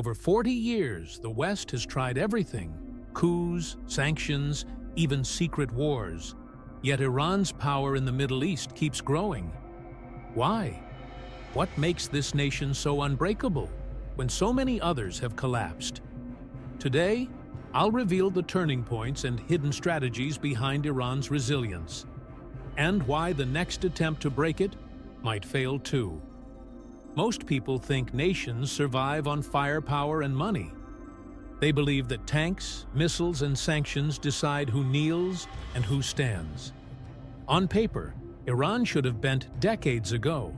over 40 years, the West has tried everything: coups, sanctions, even secret wars. Yet Iran's power in the Middle East keeps growing. Why? What makes this nation so unbreakable when so many others have collapsed? Today, I'll reveal the turning points and hidden strategies behind Iran's resilience, and why the next attempt to break it might fail too. Most people think nations survive on firepower and money. They believe that tanks, missiles, and sanctions decide who kneels and who stands. On paper, Iran should have bent decades ago.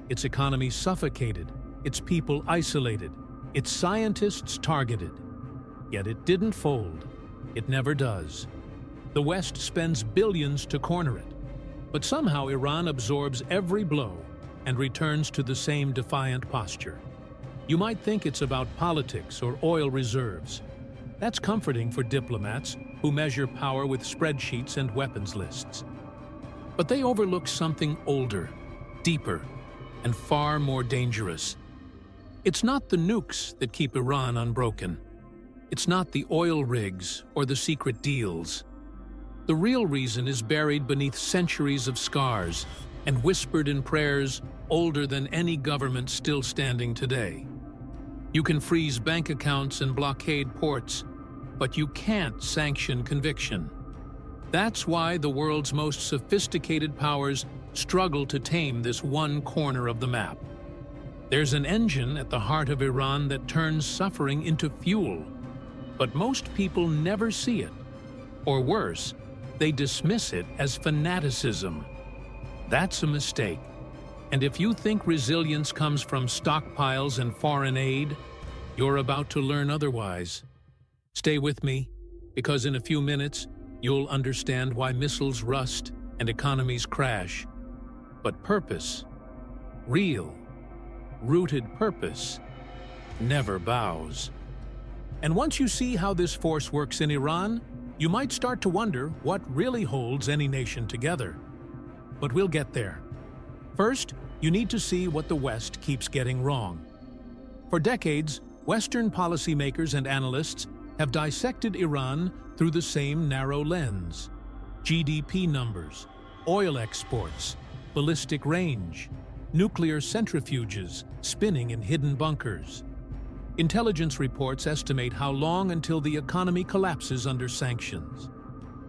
Its economy suffocated, its people isolated, its scientists targeted. Yet it didn't fold. It never does. The West spends billions to corner it, but somehow Iran absorbs every blow and returns to the same defiant posture. You might think it's about politics or oil reserves. That's comforting for diplomats who measure power with spreadsheets and weapons lists. But they overlook something older, deeper, and far more dangerous. It's not the nukes that keep Iran unbroken. It's not the oil rigs or the secret deals. The real reason is buried beneath centuries of scars and whispered in prayers older than any government still standing today. You can freeze bank accounts and blockade ports, but you can't sanction conviction. That's why the world's most sophisticated powers struggle to tame this one corner of the map. There's an engine at the heart of Iran that turns suffering into fuel, but most people never see it. Or worse, they dismiss it as fanaticism. That's a mistake. And if you think resilience comes from stockpiles and foreign aid, you're about to learn otherwise. Stay with me, because in a few minutes, you'll understand why missiles rust and economies crash. But purpose, real, rooted purpose, never bows. And once you see how this force works in Iran, you might start to wonder what really holds any nation together. But we'll get there. First, you need to see what the West keeps getting wrong. For decades, Western policymakers and analysts have dissected Iran through the same narrow lens: GDP numbers, oil exports, ballistic range, nuclear centrifuges spinning in hidden bunkers. Intelligence reports estimate how long until the economy collapses under sanctions.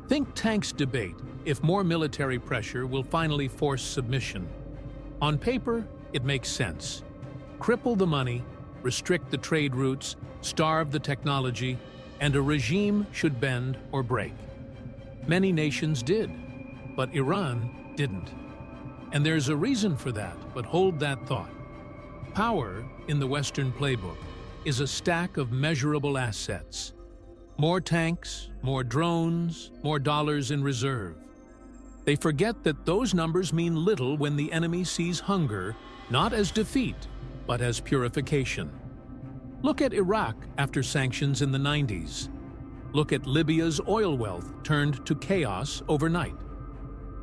Think tanks debate if more military pressure will finally force submission. On paper, it makes sense. Cripple the money, restrict the trade routes, starve the technology, and a regime should bend or break. Many nations did, but Iran didn't. And there's a reason for that, but hold that thought. Power, in the Western playbook, is a stack of measurable assets. More tanks, more drones, more dollars in reserve. They forget that those numbers mean little when the enemy sees hunger, not as defeat, but as purification. Look at Iraq after sanctions in the 90s. Look at Libya's oil wealth turned to chaos overnight.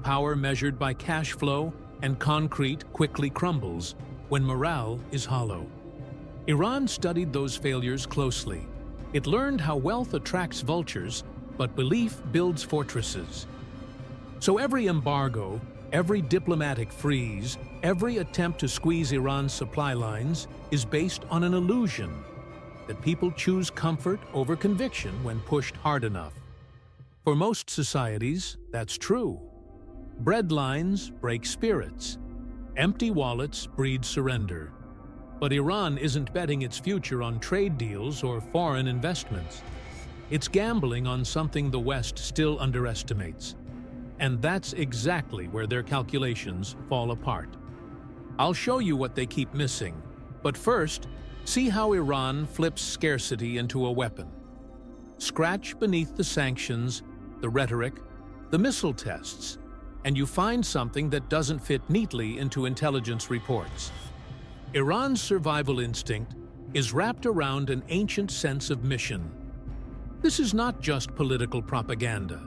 Power measured by cash flow and concrete quickly crumbles when morale is hollow. Iran studied those failures closely. It learned how wealth attracts vultures, but belief builds fortresses. So every embargo, every diplomatic freeze, every attempt to squeeze Iran's supply lines is based on an illusion that people choose comfort over conviction when pushed hard enough. For most societies, that's true. Bread lines break spirits. Empty wallets breed surrender. But Iran isn't betting its future on trade deals or foreign investments. It's gambling on something the West still underestimates. And that's exactly where their calculations fall apart. I'll show you what they keep missing, but first, see how Iran flips scarcity into a weapon. Scratch beneath the sanctions, the rhetoric, the missile tests, and you find something that doesn't fit neatly into intelligence reports. Iran's survival instinct is wrapped around an ancient sense of mission. This is not just political propaganda.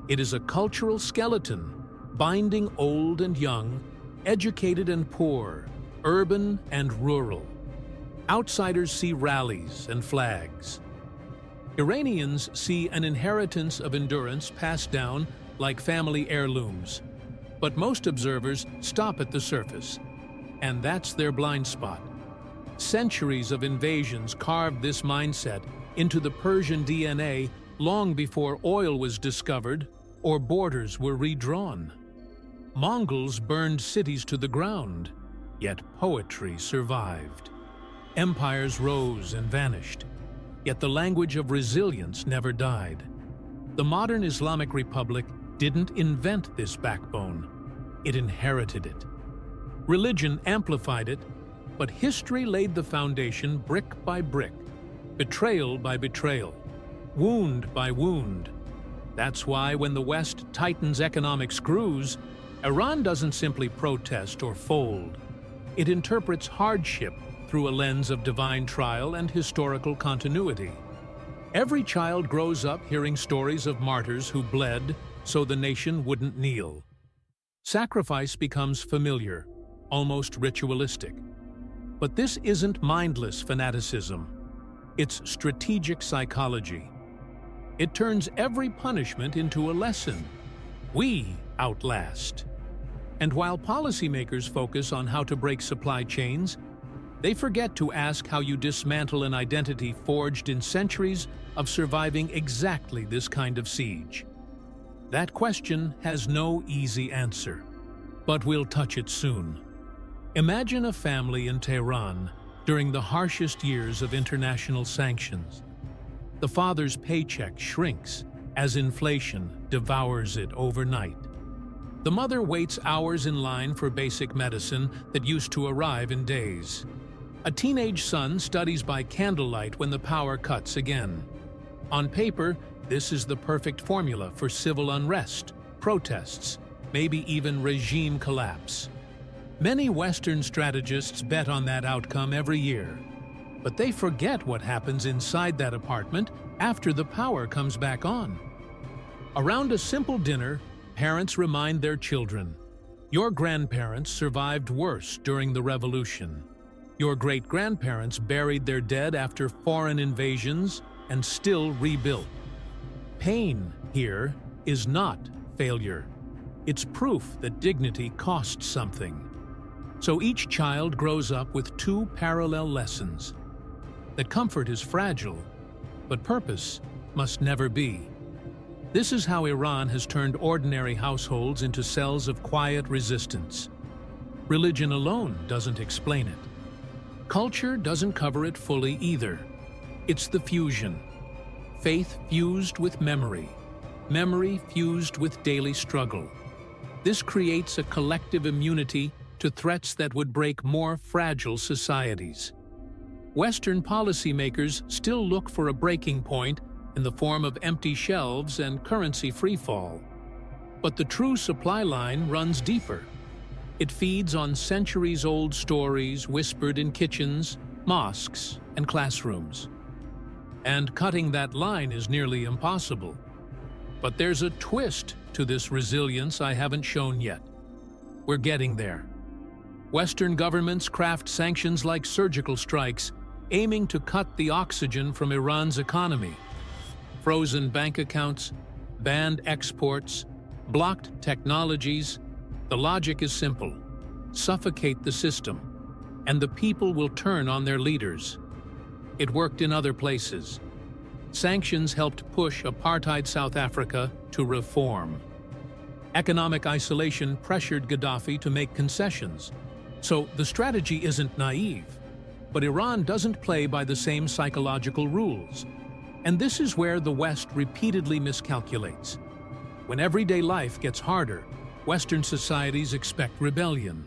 It is a cultural skeleton, binding old and young, educated and poor, urban and rural. Outsiders see rallies and flags. Iranians see an inheritance of endurance passed down like family heirlooms. But most observers stop at the surface, and that's their blind spot. Centuries of invasions carved this mindset into the Persian DNA long before oil was discovered or borders were redrawn. Mongols burned cities to the ground, yet poetry survived. Empires rose and vanished, yet the language of resilience never died. The modern Islamic Republic didn't invent this backbone, it inherited it. Religion amplified it, but history laid the foundation brick by brick, betrayal by betrayal, wound by wound. That's why when the West tightens economic screws, Iran doesn't simply protest or fold. It interprets hardship through a lens of divine trial and historical continuity. Every child grows up hearing stories of martyrs who bled so the nation wouldn't kneel. Sacrifice becomes familiar, almost ritualistic. But this isn't mindless fanaticism. It's strategic psychology. It turns every punishment into a lesson. We outlast. And while policymakers focus on how to break supply chains, they forget to ask how you dismantle an identity forged in centuries of surviving exactly this kind of siege. That question has no easy answer, but we'll touch it soon. Imagine a family in Tehran during the harshest years of international sanctions. The father's paycheck shrinks as inflation devours it overnight. The mother waits hours in line for basic medicine that used to arrive in days. A teenage son studies by candlelight when the power cuts again. On paper, this is the perfect formula for civil unrest, protests, maybe even regime collapse. Many Western strategists bet on that outcome every year. But they forget what happens inside that apartment after the power comes back on. Around a simple dinner, parents remind their children, "Your grandparents survived worse during the revolution. Your great-grandparents buried their dead after foreign invasions and still rebuilt." Pain here is not failure. It's proof that dignity costs something. So each child grows up with two parallel lessons: that comfort is fragile, but purpose must never be. This is how Iran has turned ordinary households into cells of quiet resistance. Religion alone doesn't explain it. Culture doesn't cover it fully either. It's the fusion. Faith fused with memory. Memory fused with daily struggle. This creates a collective immunity to threats that would break more fragile societies. Western policymakers still look for a breaking point in the form of empty shelves and currency freefall. But the true supply line runs deeper. It feeds on centuries-old stories whispered in kitchens, mosques, and classrooms. And cutting that line is nearly impossible. But there's a twist to this resilience I haven't shown yet. We're getting there. Western governments craft sanctions like surgical strikes, aiming to cut the oxygen from Iran's economy. Frozen bank accounts, banned exports, blocked technologies. The logic is simple: suffocate the system, and the people will turn on their leaders. It worked in other places. Sanctions helped push apartheid South Africa to reform. Economic isolation pressured Gaddafi to make concessions. So the strategy isn't naive. But Iran doesn't play by the same psychological rules. And this is where the West repeatedly miscalculates. When everyday life gets harder, Western societies expect rebellion.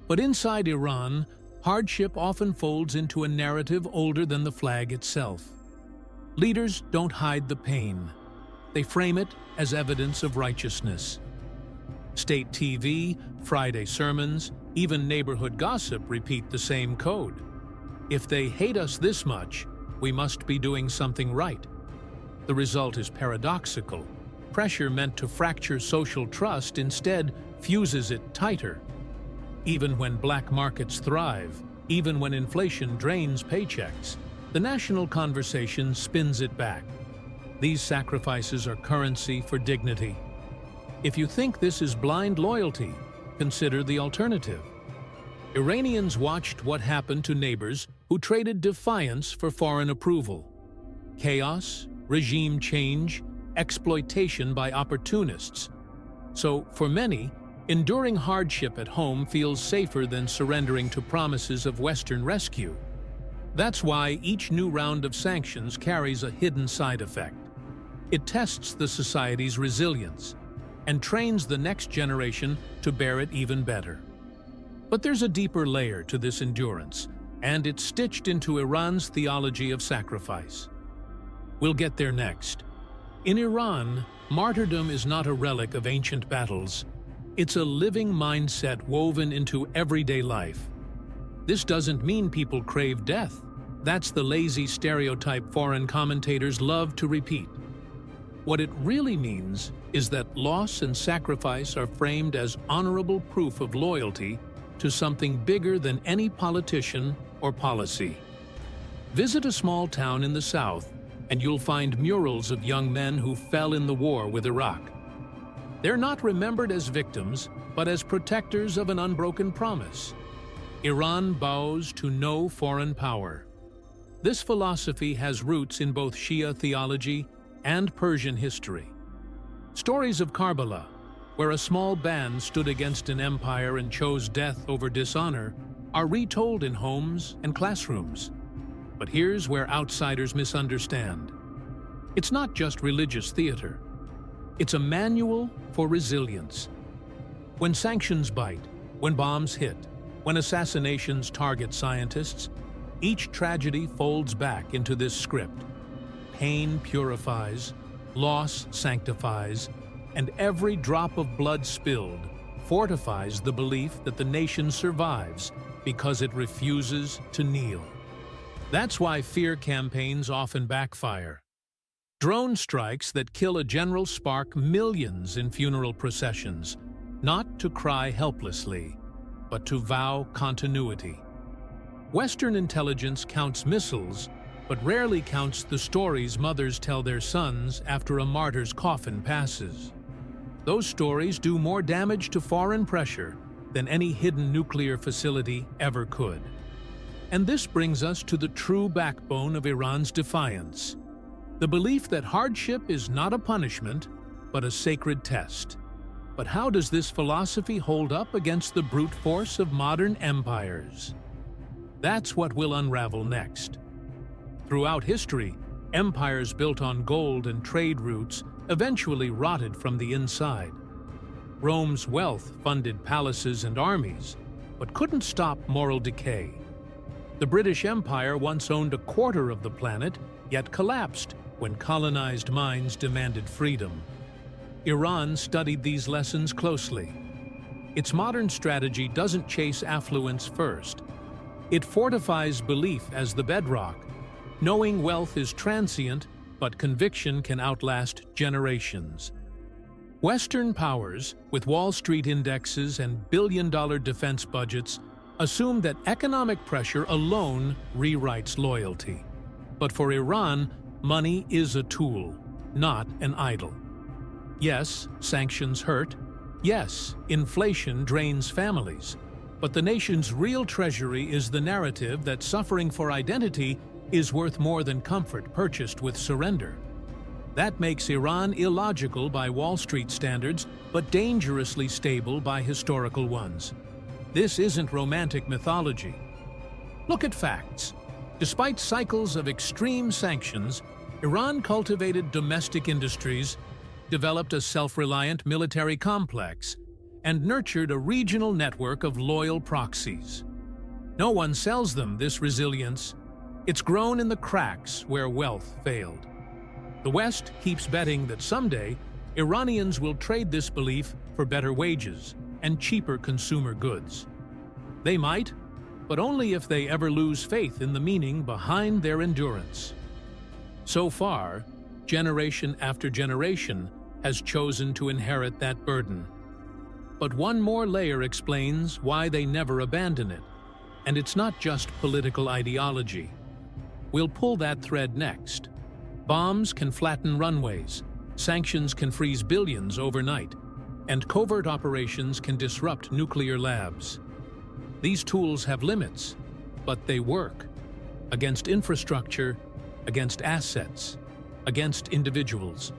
But inside Iran, hardship often folds into a narrative older than the flag itself. Leaders don't hide the pain. They frame it as evidence of righteousness. State TV, Friday sermons, even neighborhood gossip repeat the same code. If they hate us this much, we must be doing something right. The result is paradoxical. Pressure meant to fracture social trust instead fuses it tighter. Even when black markets thrive, Even when inflation drains paychecks, the national conversation spins it back. These sacrifices are currency for dignity. If you think this is blind loyalty, consider the alternative. Iranians watched what happened to neighbors who traded defiance for foreign approval. Chaos, regime change, exploitation by opportunists. So, for many, enduring hardship at home feels safer than surrendering to promises of Western rescue. That's why each new round of sanctions carries a hidden side effect. It tests the society's resilience and trains the next generation to bear it even better. But there's a deeper layer to this endurance, and it's stitched into Iran's theology of sacrifice. We'll get there next. In Iran, martyrdom is not a relic of ancient battles. It's a living mindset woven into everyday life. This doesn't mean people crave death. That's the lazy stereotype foreign commentators love to repeat. What it really means is that loss and sacrifice are framed as honorable proof of loyalty to something bigger than any politician or policy. Visit a small town in the south, and you'll find murals of young men who fell in the war with Iraq. They're not remembered as victims, but as protectors of an unbroken promise. Iran bows to no foreign power. This philosophy has roots in both Shia theology and Persian history. Stories of Karbala, where a small band stood against an empire and chose death over dishonor, are retold in homes and classrooms. But here's where outsiders misunderstand. It's not just religious theater. It's a manual for resilience. When sanctions bite, when bombs hit, when assassinations target scientists, each tragedy folds back into this script. Pain purifies, loss sanctifies, and every drop of blood spilled fortifies the belief that the nation survives because it refuses to kneel. That's why fear campaigns often backfire. Drone strikes that kill a general spark millions in funeral processions, not to cry helplessly, but to vow continuity. Western intelligence counts missiles, but rarely counts the stories mothers tell their sons after a martyr's coffin passes. Those stories do more damage to foreign pressure than any hidden nuclear facility ever could. And this brings us to the true backbone of Iran's defiance: the belief that hardship is not a punishment, but a sacred test. But how does this philosophy hold up against the brute force of modern empires? That's what we'll unravel next. Throughout history, empires built on gold and trade routes eventually rotted from the inside. Rome's wealth funded palaces and armies, but couldn't stop moral decay. The British Empire once owned a quarter of the planet, yet collapsed when colonized minds demanded freedom. Iran studied these lessons closely. Its modern strategy doesn't chase affluence first. It fortifies belief as the bedrock, knowing wealth is transient, but conviction can outlast generations. Western powers, with Wall Street indexes and billion-dollar defense budgets, assume that economic pressure alone rewrites loyalty. But for Iran, money is a tool, not an idol. Yes, sanctions hurt. Yes, inflation drains families. But the nation's real treasury is the narrative that suffering for identity is worth more than comfort purchased with surrender. That makes Iran illogical by Wall Street standards, but dangerously stable by historical ones. This isn't romantic mythology. Look at facts. Despite cycles of extreme sanctions, Iran cultivated domestic industries, developed a self-reliant military complex, and nurtured a regional network of loyal proxies. No one sells them this resilience. It's grown in the cracks where wealth failed. The West keeps betting that someday Iranians will trade this belief for better wages and cheaper consumer goods. They might, but only if they ever lose faith in the meaning behind their endurance. So far, generation after generation has chosen to inherit that burden. But one more layer explains why they never abandon it. And it's not just political ideology. We'll pull that thread next. Bombs can flatten runways, sanctions can freeze billions overnight, and covert operations can disrupt nuclear labs. These tools have limits, but they work. Against infrastructure, against assets, against individuals.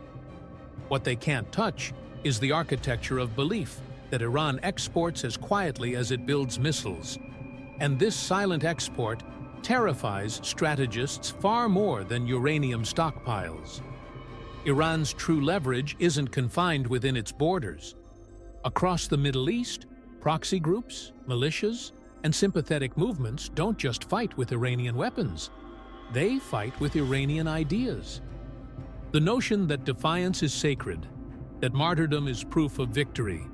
What they can't touch is the architecture of belief that Iran exports as quietly as it builds missiles. And this silent export terrifies strategists far more than uranium stockpiles. Iran's true leverage isn't confined within its borders. Across the Middle East, proxy groups, militias, and sympathetic movements don't just fight with Iranian weapons. They fight with Iranian ideas. The notion that defiance is sacred, that martyrdom is proof of victory,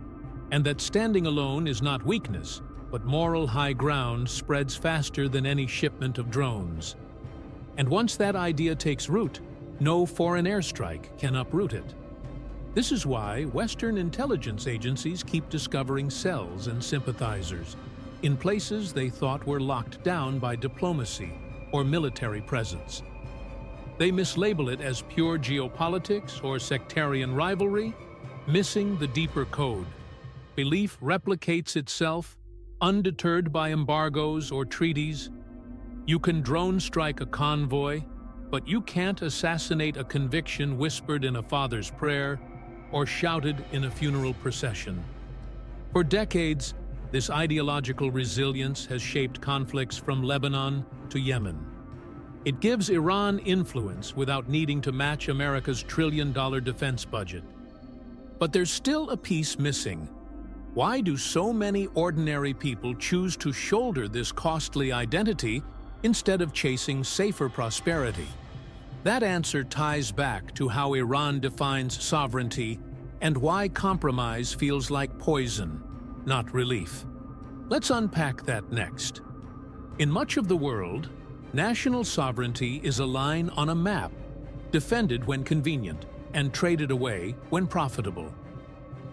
and that standing alone is not weakness, but moral high ground spreads faster than any shipment of drones. And once that idea takes root, no foreign airstrike can uproot it. This is why Western intelligence agencies keep discovering cells and sympathizers in places they thought were locked down by diplomacy or military presence. They mislabel it as pure geopolitics or sectarian rivalry, missing the deeper code. Belief replicates itself, undeterred by embargoes or treaties. You can drone strike a convoy, but you can't assassinate a conviction whispered in a father's prayer or shouted in a funeral procession. For decades, this ideological resilience has shaped conflicts from Lebanon to Yemen. It gives Iran influence without needing to match America's trillion-dollar defense budget. But there's still a piece missing. Why do so many ordinary people choose to shoulder this costly identity instead of chasing safer prosperity? That answer ties back to how Iran defines sovereignty and why compromise feels like poison, not relief. Let's unpack that next. In much of the world, national sovereignty is a line on a map, defended when convenient and traded away when profitable.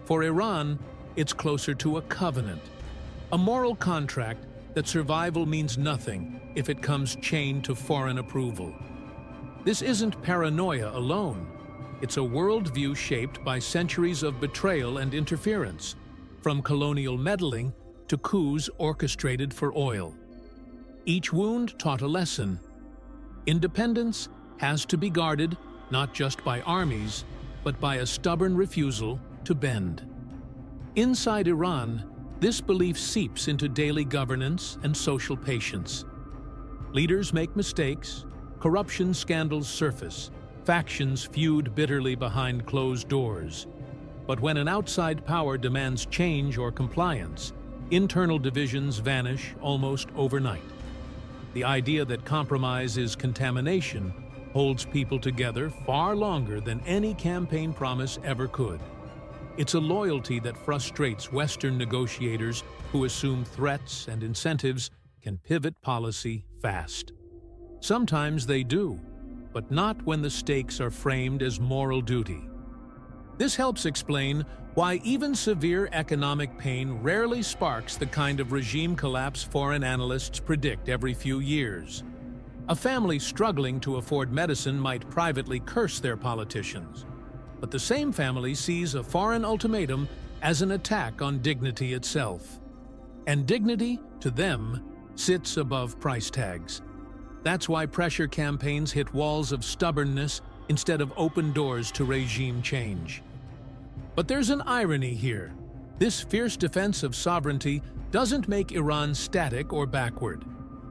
For Iran, it's closer to a covenant, a moral contract that survival means nothing if it comes chained to foreign approval. This isn't paranoia alone. It's a worldview shaped by centuries of betrayal and interference, from colonial meddling to coups orchestrated for oil. Each wound taught a lesson. Independence has to be guarded not just by armies, but by a stubborn refusal to bend. Inside Iran, this belief seeps into daily governance and social patience. Leaders make mistakes, corruption scandals surface, factions feud bitterly behind closed doors. But when an outside power demands change or compliance, internal divisions vanish almost overnight. The idea that compromise is contamination holds people together far longer than any campaign promise ever could. It's a loyalty that frustrates Western negotiators who assume threats and incentives can pivot policy fast. Sometimes they do, but not when the stakes are framed as moral duty. This helps explain why even severe economic pain rarely sparks the kind of regime collapse foreign analysts predict every few years. A family struggling to afford medicine might privately curse their politicians, but the same family sees a foreign ultimatum as an attack on dignity itself. And dignity, to them, sits above price tags. That's why pressure campaigns hit walls of stubbornness instead of open doors to regime change. But there's an irony here. This fierce defense of sovereignty doesn't make Iran static or backward.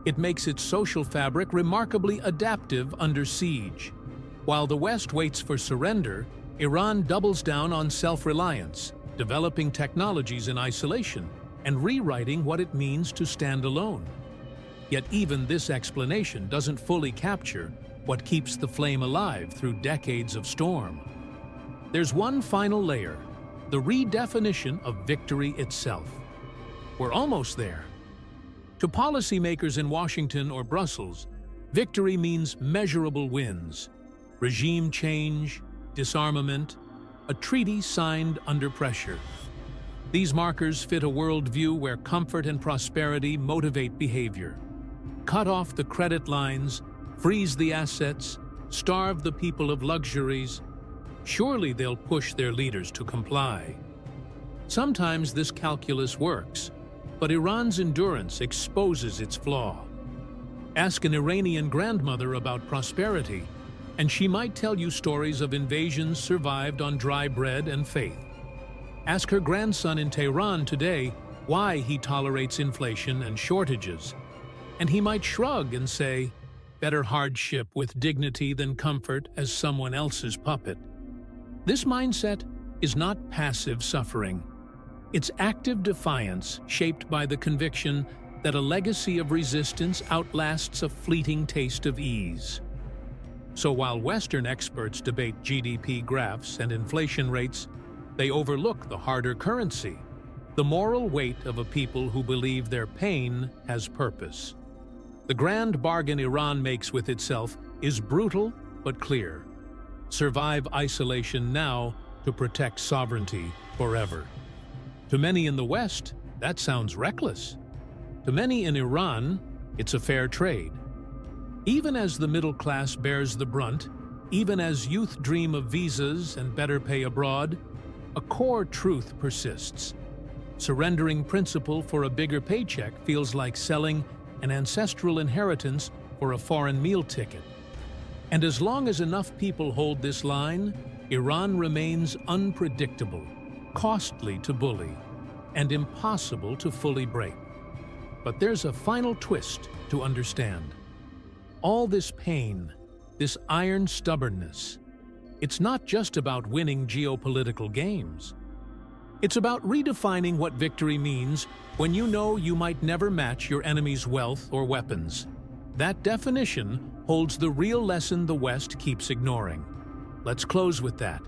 It makes its social fabric remarkably adaptive under siege. While the West waits for surrender, Iran doubles down on self-reliance, developing technologies in isolation, and rewriting what it means to stand alone. Yet even this explanation doesn't fully capture what keeps the flame alive through decades of storm. There's one final layer, the redefinition of victory itself. We're almost there. To policymakers in Washington or Brussels, victory means measurable wins, regime change, disarmament, a treaty signed under pressure. These markers fit a worldview where comfort and prosperity motivate behavior. Cut off the credit lines, freeze the assets, starve the people of luxuries. Surely they'll push their leaders to comply. Sometimes this calculus works, but Iran's endurance exposes its flaw. Ask an Iranian grandmother about prosperity, and she might tell you stories of invasions survived on dry bread and faith. Ask her grandson in Tehran today why he tolerates inflation and shortages, and he might shrug and say, better hardship with dignity than comfort as someone else's puppet. This mindset is not passive suffering. It's active defiance shaped by the conviction that a legacy of resistance outlasts a fleeting taste of ease. So while Western experts debate GDP graphs and inflation rates, they overlook the harder currency, the moral weight of a people who believe their pain has purpose. The grand bargain Iran makes with itself is brutal but clear. Survive isolation now to protect sovereignty forever. To many in the West, that sounds reckless. To many in Iran, it's a fair trade. Even as the middle class bears the brunt, even as youth dream of visas and better pay abroad, a core truth persists. Surrendering principle for a bigger paycheck feels like selling an ancestral inheritance for a foreign meal ticket. And as long as enough people hold this line, Iran remains unpredictable, costly to bully, and impossible to fully break. But there's a final twist to understand. All this pain, this iron stubbornness, it's not just about winning geopolitical games. It's about redefining what victory means when you know you might never match your enemy's wealth or weapons. That definition holds the real lesson the West keeps ignoring. Let's close with that.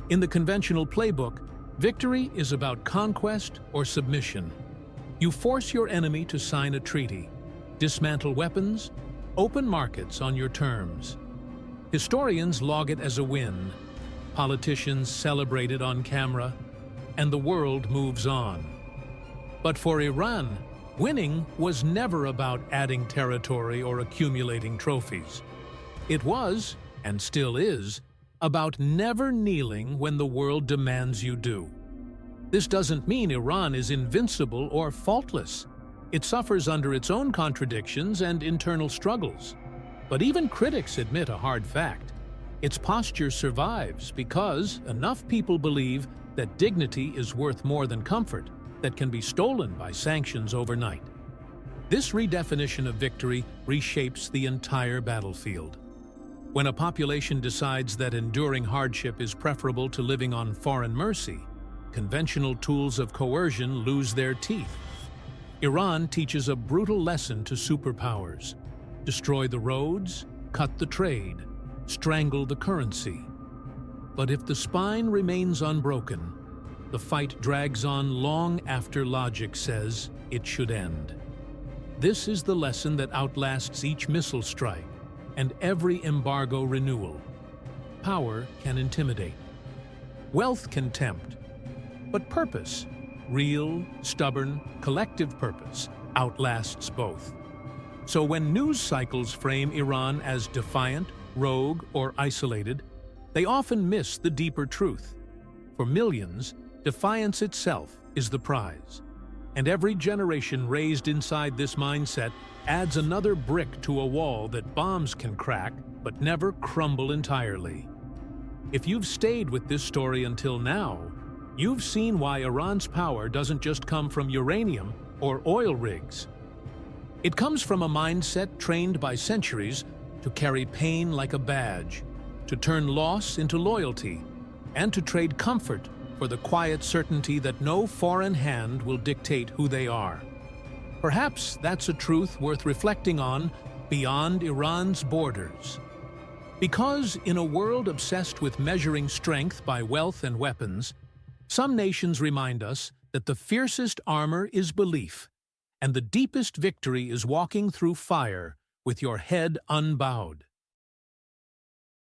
In the conventional playbook, victory is about conquest or submission. You force your enemy to sign a treaty, dismantle weapons, open markets on your terms. Historians log it as a win, politicians celebrate it on camera, and the world moves on. But for Iran, winning was never about adding territory or accumulating trophies. It was, and still is, about never kneeling when the world demands you do. This doesn't mean Iran is invincible or faultless. It suffers under its own contradictions and internal struggles. But even critics admit a hard fact. Its posture survives because enough people believe that dignity is worth more than comfort that can be stolen by sanctions overnight. This redefinition of victory reshapes the entire battlefield. When a population decides that enduring hardship is preferable to living on foreign mercy, conventional tools of coercion lose their teeth. Iran teaches a brutal lesson to superpowers: destroy the roads, cut the trade, strangle the currency. But if the spine remains unbroken, the fight drags on long after logic says it should end. This is the lesson that outlasts each missile strike and every embargo renewal. Power can intimidate. Wealth can tempt. But purpose, real, stubborn, collective purpose, outlasts both. So when news cycles frame Iran as defiant, rogue, or isolated, they often miss the deeper truth. For millions, defiance itself is the prize. And every generation raised inside this mindset adds another brick to a wall that bombs can crack but never crumble entirely. If you've stayed with this story until now, you've seen why Iran's power doesn't just come from uranium or oil rigs. It comes from a mindset trained by centuries to carry pain like a badge, to turn loss into loyalty, and to trade comfort for the quiet certainty that no foreign hand will dictate who they are. Perhaps that's a truth worth reflecting on beyond Iran's borders. Because in a world obsessed with measuring strength by wealth and weapons, some nations remind us that the fiercest armor is belief, and the deepest victory is walking through fire with your head unbowed.